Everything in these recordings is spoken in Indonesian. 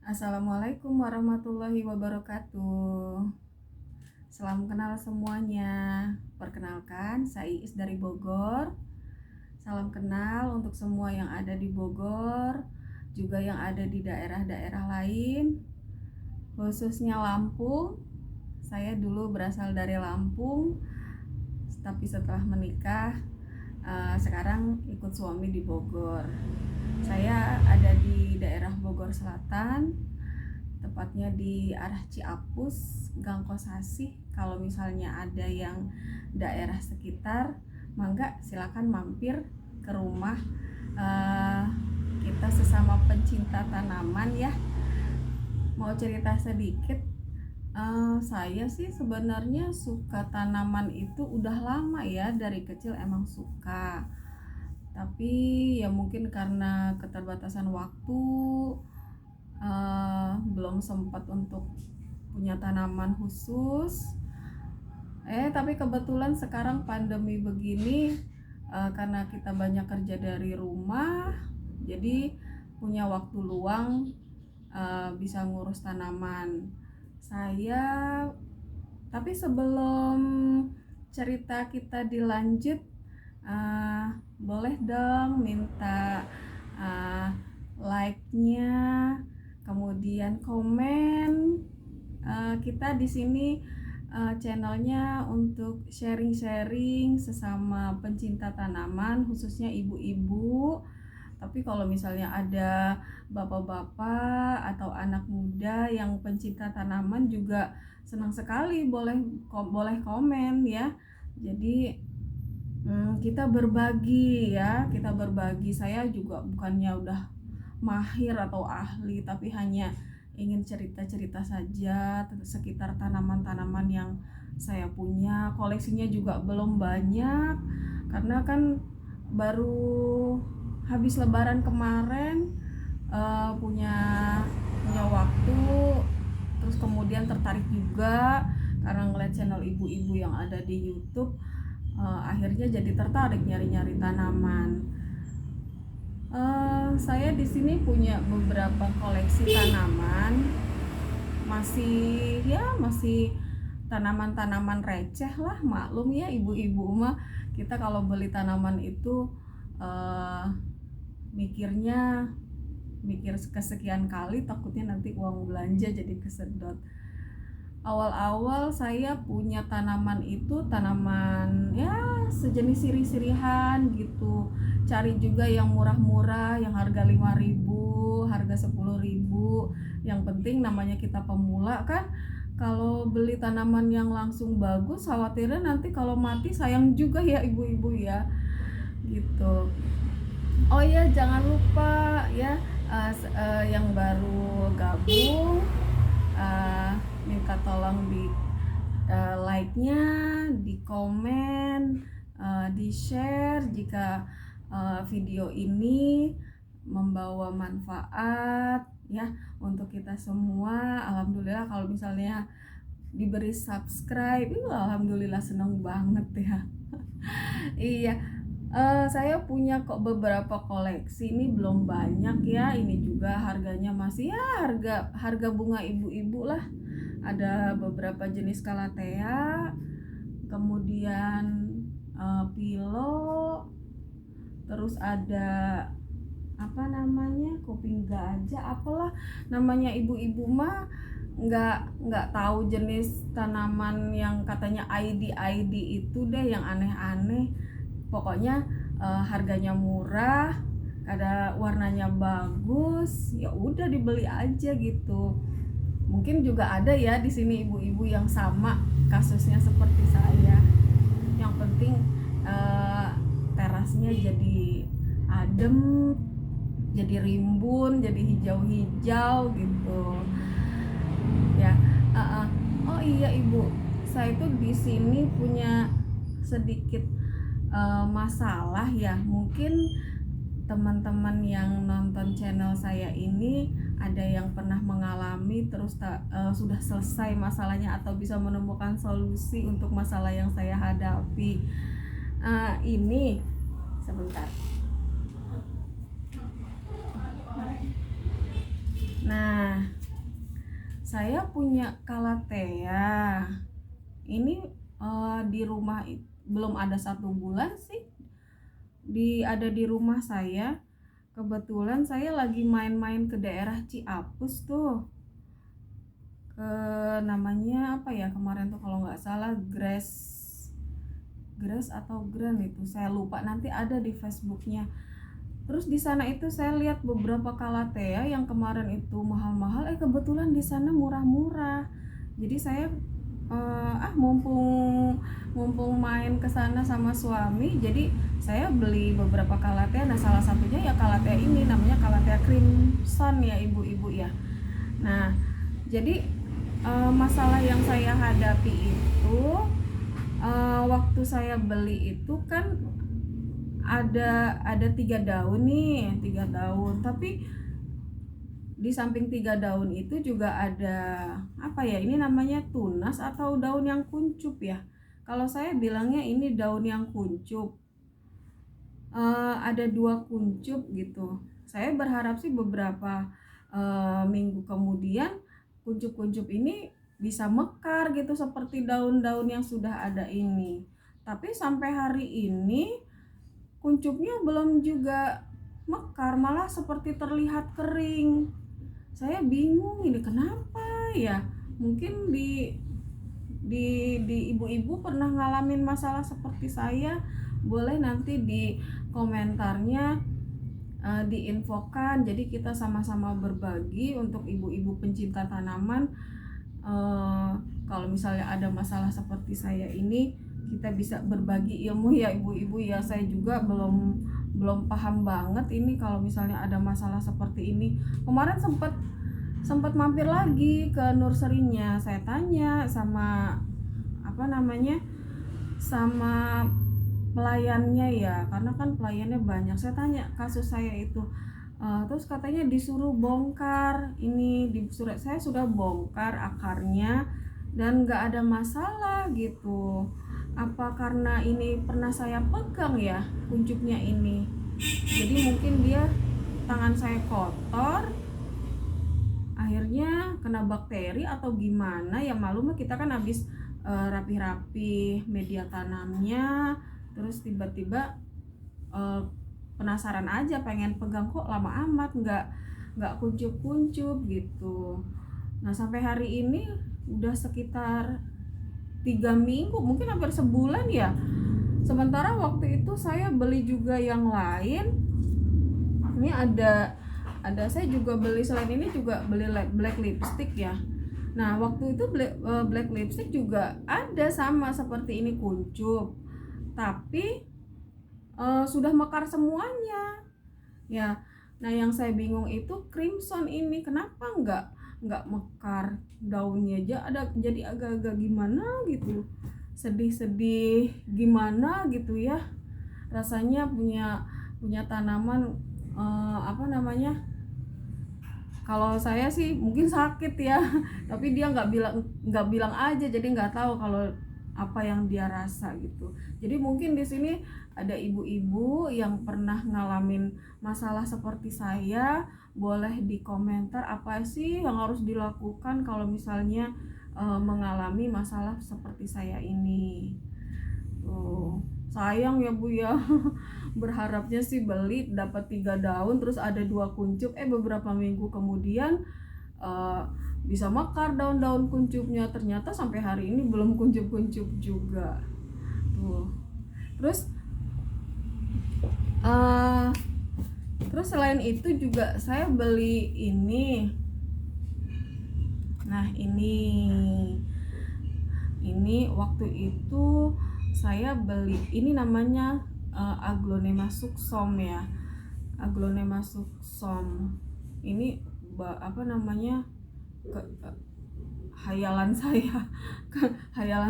Assalamualaikum warahmatullahi wabarakatuh. Salam kenal semuanya. Perkenalkan, saya Iis dari Bogor. Salam kenal untuk semua yang ada di Bogor, juga yang ada di daerah-daerah lain, khususnya Lampung. Saya dulu berasal dari Lampung, tapi setelah menikah, sekarang ikut suami di Bogor. Saya ada di daerah Bogor Selatan, tepatnya di arah Ciapus, Gang Kosasih. Kalau misalnya ada yang daerah sekitar, mangga silakan mampir ke rumah kita sesama pencinta tanaman ya. Mau cerita sedikit, saya sih sebenarnya suka tanaman itu udah lama ya, dari kecil emang suka. Tapi ya mungkin karena keterbatasan waktu, belum sempat untuk punya tanaman khusus. Tapi kebetulan sekarang pandemi begini, karena kita banyak kerja dari rumah, jadi punya waktu luang, bisa ngurus tanaman. Tapi sebelum cerita kita dilanjut, boleh dong minta like-nya, kemudian komen. Kita di sini channelnya untuk sharing-sharing sesama pencinta tanaman, khususnya ibu-ibu. Tapi kalau misalnya ada bapak-bapak atau anak muda yang pencinta tanaman juga senang sekali, boleh komen ya. Jadi kita berbagi ya, kita berbagi. Saya juga bukannya udah mahir atau ahli, tapi hanya ingin cerita-cerita saja sekitar tanaman-tanaman yang saya punya. Koleksinya juga belum banyak, karena kan baru habis lebaran kemarin, punya waktu, terus kemudian tertarik juga karena ngeliat channel ibu-ibu yang ada di YouTube. Akhirnya jadi tertarik nyari-nyari tanaman. Saya di sini punya beberapa koleksi tanaman, masih tanaman-tanaman receh lah, maklum ya ibu-ibu mah, kita kalau beli tanaman itu mikir kesekian kali, takutnya nanti uang belanja jadi kesedot. Awal-awal saya punya tanaman itu tanaman ya sejenis sirih-sirihan gitu. Cari juga yang murah-murah, yang harga 5.000, harga 10.000. Yang penting namanya kita pemula kan, kalau beli tanaman yang langsung bagus khawatirnya nanti kalau mati sayang juga ya ibu-ibu ya gitu. Oh ya, jangan lupa ya, yang baru gabung, minta tolong di like-nya, di komen, di share jika video ini membawa manfaat ya untuk kita semua. Alhamdulillah kalau misalnya diberi subscribe, alhamdulillah senang banget ya. Iya, saya punya kok beberapa koleksi, ini belum banyak ya. Ini juga harganya masih ya harga bunga ibu-ibu lah. Ada beberapa jenis calathea, kemudian pilo, terus ada kuping gajah, apalah namanya ibu-ibu mah nggak tahu jenis tanaman yang katanya ID itu deh, yang aneh-aneh. Pokoknya harganya murah, ada warnanya bagus, ya udah dibeli aja gitu. Mungkin juga ada ya di sini ibu-ibu yang sama kasusnya seperti saya. Yang penting terasnya jadi adem, jadi rimbun, jadi hijau-hijau gitu ya. Oh iya ibu, saya tuh di sini punya sedikit masalah ya. Mungkin teman-teman yang nonton channel saya ini ada yang pernah mengalami terus sudah selesai masalahnya atau bisa menemukan solusi untuk masalah yang saya hadapi. Ini sebentar. Nah, Saya punya Calathea. Ini di rumah belum ada 1 bulan sih. Ada di rumah saya. Kebetulan saya lagi main-main ke daerah Ciapus tuh. Ke namanya apa ya kemarin tuh kalau nggak salah Grass atau Grand itu. Saya lupa, nanti ada di Facebooknya. Terus di sana itu saya lihat beberapa Calathea yang kemarin itu mahal-mahal, kebetulan di sana murah-murah. Jadi saya mumpung main ke sana sama suami, jadi saya beli beberapa Calathea. Nah, salah satunya ya Calathea ini, namanya Calathea Crimson ya ibu-ibu ya. Nah, jadi masalah yang saya hadapi itu waktu saya beli itu kan ada 3 daun nih, 3 daun. Tapi di samping 3 daun itu juga ada apa ya, ini namanya tunas atau daun yang kuncup ya. Kalau saya bilangnya ini daun yang kuncup. Ada 2 kuncup gitu. Saya berharap sih beberapa minggu kemudian kuncup-kuncup ini bisa mekar gitu seperti daun-daun yang sudah ada ini. Tapi sampai hari ini kuncupnya belum juga mekar, malah seperti terlihat kering. Saya bingung ini kenapa ya. Mungkin di ibu-ibu pernah ngalamin masalah seperti saya. Boleh nanti di komentarnya diinfokan, jadi kita sama-sama berbagi untuk ibu-ibu pencinta tanaman. Kalau misalnya ada masalah seperti saya ini, kita bisa berbagi ilmu ya ibu-ibu ya. Saya juga belum paham banget ini kalau misalnya ada masalah seperti ini. Kemarin sempat mampir lagi ke nurserynya. Saya tanya sama sama pelayannya ya, karena kan pelayannya banyak. Saya tanya kasus saya itu, terus katanya disuruh bongkar ini. Di surat saya sudah bongkar akarnya dan nggak ada masalah gitu. Apa karena ini pernah saya pegang ya kuncupnya ini, jadi mungkin dia tangan saya kotor, akhirnya kena bakteri atau gimana ya. Malum kita kan habis rapi-rapi media tanamnya, terus tiba-tiba penasaran aja, pengen pegang, kok lama amat nggak kuncup-kuncup gitu. Nah, sampai hari ini udah sekitar 3 minggu, mungkin hampir sebulan ya. Sementara waktu itu saya beli juga yang lain. Ini ada saya juga beli, selain ini juga beli black lipstick ya. Nah, waktu itu black lipstick juga ada sama seperti ini, kuncup, tapi sudah mekar semuanya ya. Nah, yang saya bingung itu crimson ini, kenapa nggak mekar, daunnya aja ada jadi agak-agak gimana gitu, sedih gimana gitu ya. Rasanya punya tanaman kalau saya sih mungkin sakit ya, tapi dia nggak bilang aja, jadi nggak tahu kalau apa yang dia rasa gitu. Jadi mungkin di sini ada ibu-ibu yang pernah ngalamin masalah seperti saya, boleh di komentar apa sih yang harus dilakukan kalau misalnya mengalami masalah seperti saya ini. Tuh, sayang ya Bu ya. Berharapnya sih beli dapat 3 daun terus ada 2 kuncup, beberapa minggu kemudian bisa mekar daun-daun kuncupnya. Ternyata sampai hari ini belum kuncup-kuncup juga. Tuh. Terus selain itu juga saya beli ini. Nah, ini waktu itu saya beli ini, namanya Aglonema sucsom ya. Aglonema sucsom ini hayalan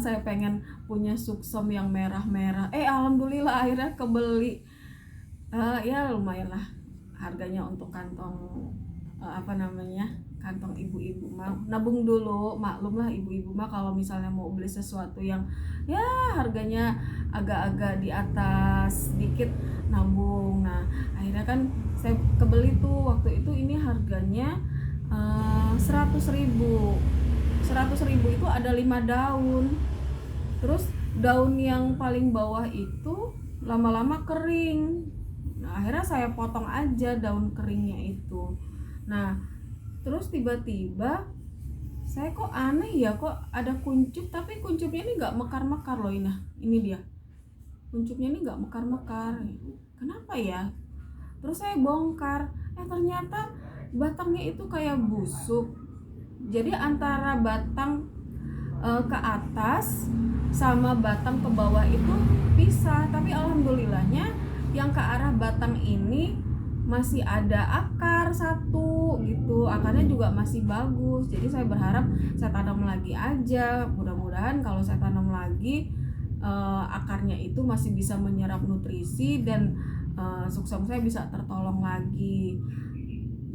saya pengen punya sucsom yang merah-merah. Alhamdulillah akhirnya kebeli. Ya lumayan lah harganya untuk kantong kantong ibu-ibu mah. Nabung dulu, maklum lah ibu-ibu mah kalau misalnya mau beli sesuatu yang ya harganya agak-agak di atas sedikit, nabung. Nah, akhirnya kan saya kebeli tuh waktu itu. Ini harganya 100.000. 100.000 itu ada 5 daun. Terus daun yang paling bawah itu lama-lama kering. Nah, akhirnya saya potong aja daun keringnya itu. Nah, terus tiba-tiba saya kok aneh ya, kok ada kuncup, tapi kuncupnya ini nggak mekar-mekar loh. Ini dia. Kuncupnya ini nggak mekar-mekar. Kenapa ya? Terus saya bongkar, ternyata batangnya itu kayak busuk. Jadi antara batang ke atas sama batang ke bawah itu pisah. Tapi alhamdulillahnya yang ke arah batang ini masih ada akar satu gitu, akarnya juga masih bagus. Jadi saya berharap saya tanam lagi aja, mudah-mudahan kalau saya tanam lagi akarnya itu masih bisa menyerap nutrisi dan sukses saya bisa tertolong lagi.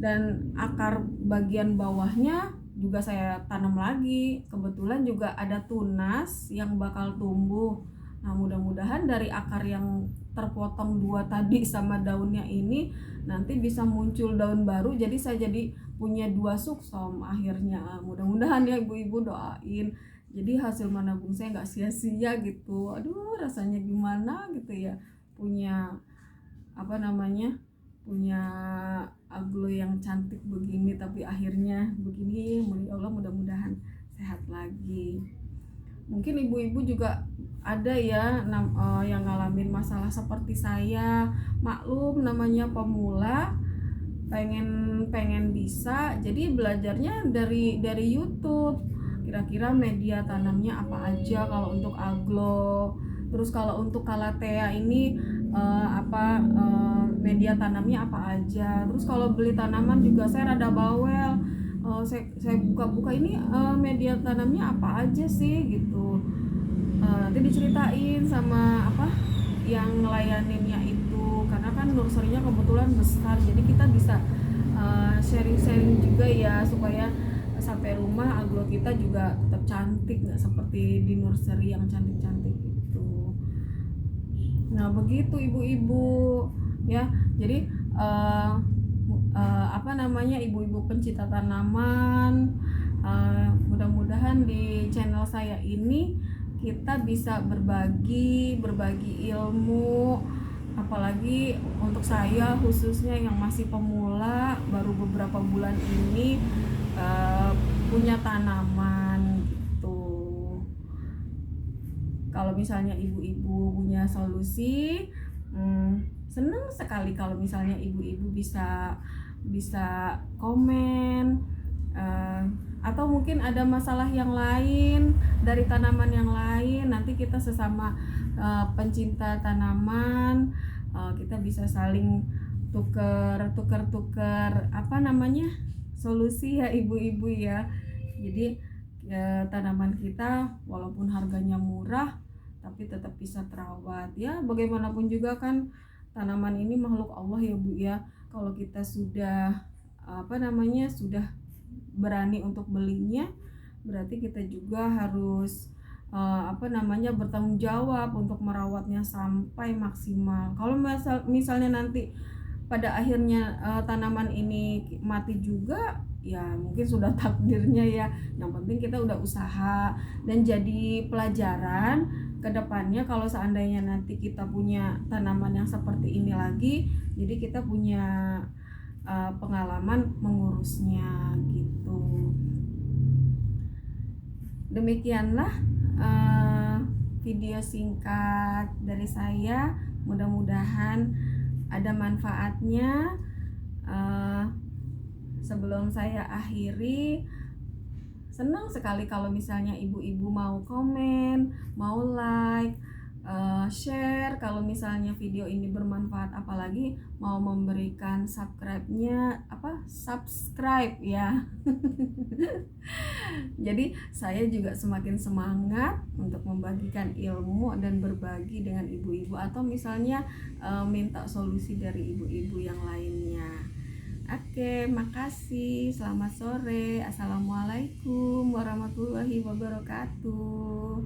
Dan akar bagian bawahnya juga saya tanam lagi. Kebetulan juga ada tunas yang bakal tumbuh. Nah, mudah-mudahan dari akar yang terpotong 2 tadi sama daunnya ini nanti bisa muncul daun baru, jadi saya jadi punya 2 suksom akhirnya. Mudah-mudahan ya ibu-ibu doain. Jadi hasil menabung saya nggak sia-sia gitu. Aduh, rasanya gimana gitu ya, punya punya aglo yang cantik begini, tapi akhirnya begini. Allah mudah-mudahan sehat lagi. Mungkin ibu-ibu juga ada ya yang ngalamin masalah seperti saya. Maklum, namanya pemula, pengen bisa, jadi belajarnya dari YouTube. Kira-kira media tanamnya apa aja kalau untuk aglo. Terus kalau untuk kalatea ini media tanamnya apa aja. Terus kalau beli tanaman juga saya rada bawel. Saya buka-buka ini media tanamnya apa aja sih gitu. Nanti diceritain sama yang ngelayaninnya itu, karena kan nurserynya kebetulan besar, jadi kita bisa sharing-sharing juga ya, supaya sampai rumah aglo kita juga tetap cantik, nggak seperti di nursery yang cantik-cantik itu. Nah begitu ibu-ibu ya. Jadi ibu-ibu pencinta tanaman, mudah-mudahan di channel saya ini kita bisa berbagi ilmu. Apalagi untuk saya khususnya yang masih pemula, baru beberapa bulan ini punya tanaman gitu. Kalau misalnya ibu-ibu punya solusi, senang sekali kalau misalnya ibu-ibu bisa komen, atau mungkin ada masalah yang lain dari tanaman yang lain. Nanti kita sesama pencinta tanaman, kita bisa saling tuker solusi ya ibu-ibu ya. Jadi tanaman kita walaupun harganya murah tapi tetap bisa terawat ya. Bagaimanapun juga kan tanaman ini makhluk Allah ya Bu ya. Kalau kita sudah sudah berani untuk belinya, berarti kita juga harus bertanggung jawab untuk merawatnya sampai maksimal. Kalau misalnya nanti pada akhirnya tanaman ini mati juga, ya mungkin sudah takdirnya ya. Yang penting kita udah usaha dan jadi pelajaran ke depannya. Kalau seandainya nanti kita punya tanaman yang seperti ini lagi, jadi kita punya pengalaman mengurusnya gitu. Demikianlah video singkat dari saya, mudah-mudahan ada manfaatnya. Sebelum saya akhiri, senang sekali kalau misalnya ibu-ibu mau komen, mau like, share kalau misalnya video ini bermanfaat, apalagi mau memberikan subscribe ya. Jadi saya juga semakin semangat untuk membagikan ilmu dan berbagi dengan ibu-ibu, atau misalnya minta solusi dari ibu-ibu yang lainnya. Oke, makasih. Selamat sore. Assalamualaikum warahmatullahi wabarakatuh.